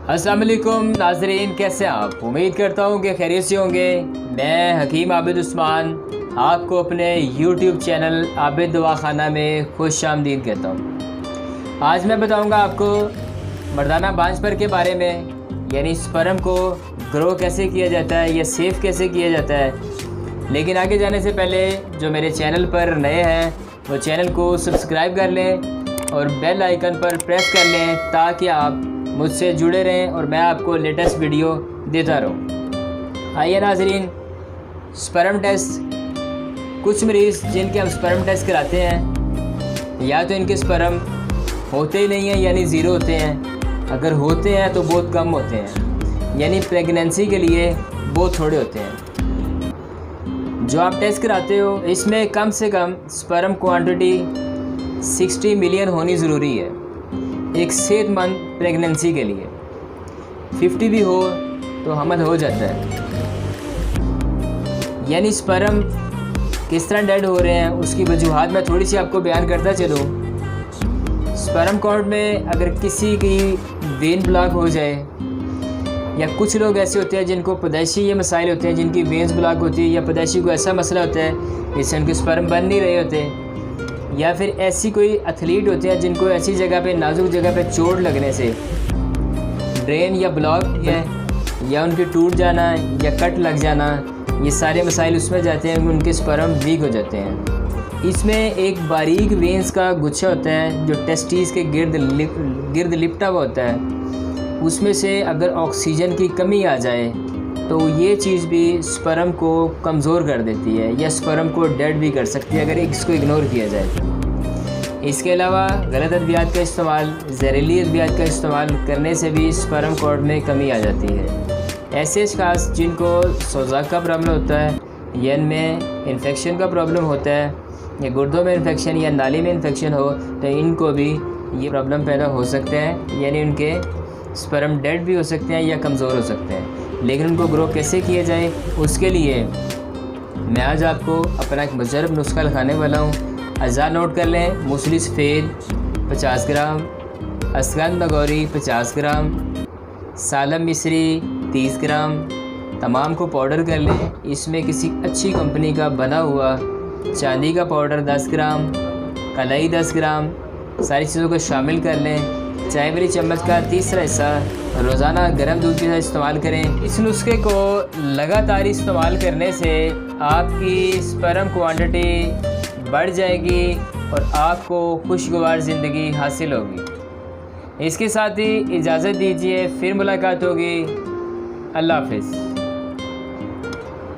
अस्सलाम वालेकुम नाज़रीन, कैसे हैं आप? उम्मीद करता हूँ कि खैरियत से होंगे। मैं हकीम आबिद उस्मान आपको अपने YouTube चैनल आबिद दवाखाना में खुश आमदीद कहता हूँ। आज मैं बताऊँगा आपको मर्दाना बांझपन के बारे में, यानी स्पर्म को ग्रो कैसे किया जाता है या सेव कैसे किया जाता है। लेकिन आगे जाने से पहले जो मेरे चैनल पर नए हैं वो चैनल को सब्सक्राइब कर लें और बेल आइकन पर प्रेस कर लें ताकि आप मुझसे जुड़े रहें और मैं आपको लेटेस्ट वीडियो देता रहूं। आइए नाज़रीन, स्पर्म टेस्ट। कुछ मरीज़ जिनके हम स्पर्म टेस्ट कराते हैं या तो इनके स्पर्म होते ही नहीं हैं यानी ज़ीरो होते हैं, अगर होते हैं तो बहुत कम होते हैं, यानी प्रेगनेंसी के लिए बहुत थोड़े होते हैं। जो आप टेस्ट कराते हो इसमें कम से कम स्पर्म क्वांटिटी 60 मिलियन होनी ज़रूरी है एक सेहतमंद प्रेगनेंसी के लिए। 50 भी हो तो हमल हो जाता है। यानी स्पर्म किस तरह डेड हो रहे हैं उसकी वजूहात मैं थोड़ी सी आपको बयान करता चलूँ। स्पर्म काउंट में अगर किसी की वेन ब्लॉक हो जाए, या कुछ लोग ऐसे होते हैं जिनको पैदाइशी ये मसाइल होते हैं, जिनकी वेन्स ब्लॉक होती है, या पैदाइशी को ऐसा मसला होता है जिससे उनके स्पर्म बन नहीं रहे होते, या फिर ऐसी कोई एथलीट होते हैं जिनको ऐसी जगह पे, नाजुक जगह पे चोट लगने से ड्रेन या ब्लॉक है या उनके टूट जाना या कट लग जाना, ये सारे मसाइल उसमें जाते हैं, उनके स्पर्म वीक हो जाते हैं। इसमें एक बारीक वेंस का गुच्छा होता है जो टेस्टिस के गिर्द लिपटा हुआ होता है, उसमें से अगर ऑक्सीजन की कमी आ जाए तो ये चीज़ भी स्पर्म को कमज़ोर कर देती है या स्पर्म को डेड भी कर सकती है अगर इसको इग्नोर किया जाए तो। इसके अलावा गलत अद्वियात का इस्तेमाल, जहरीली अद्वियात का इस्तेमाल करने से भी स्पर्म काउंट में कमी आ जाती है। ऐसे खास जिनको सोजाक का प्रॉब्लम होता है या इनमें इन्फेक्शन का प्रॉब्लम होता है या गुर्दों में इन्फेक्शन या नाली में इन्फेक्शन हो तो इनको भी ये प्रॉब्लम पैदा हो सकते हैं, यानी उनके स्पर्म डेड भी हो सकते हैं या कमज़ोर हो सकते हैं। लेकिन उनको ग्रो कैसे किया जाए उसके लिए मैं आज आपको अपना एक मुजरब नुस्खा लिखाने वाला हूँ। अज़ा नोट कर लें। मूसली सफ़ेद 50 ग्राम, असगंद नगौरी 50 ग्राम, सालम मिस्री 30 ग्राम, तमाम को पाउडर कर लें। इसमें किसी अच्छी कंपनी का बना हुआ चांदी का पाउडर 10 ग्राम, कलाई 10 ग्राम, सारी चीज़ों को शामिल कर लें। चाय बड़ी चम्मच का तीसरा हिस्सा रोज़ाना गर्म दूध के साथ इस्तेमाल करें। इस नुस्खे को लगातार इस्तेमाल करने से आपकी स्पर्म क्वांटिटी बढ़ जाएगी और आपको खुशगवार ज़िंदगी हासिल होगी। इसके साथ ही इजाज़त दीजिए, फिर मुलाकात होगी। अल्लाह हाफ़िज़।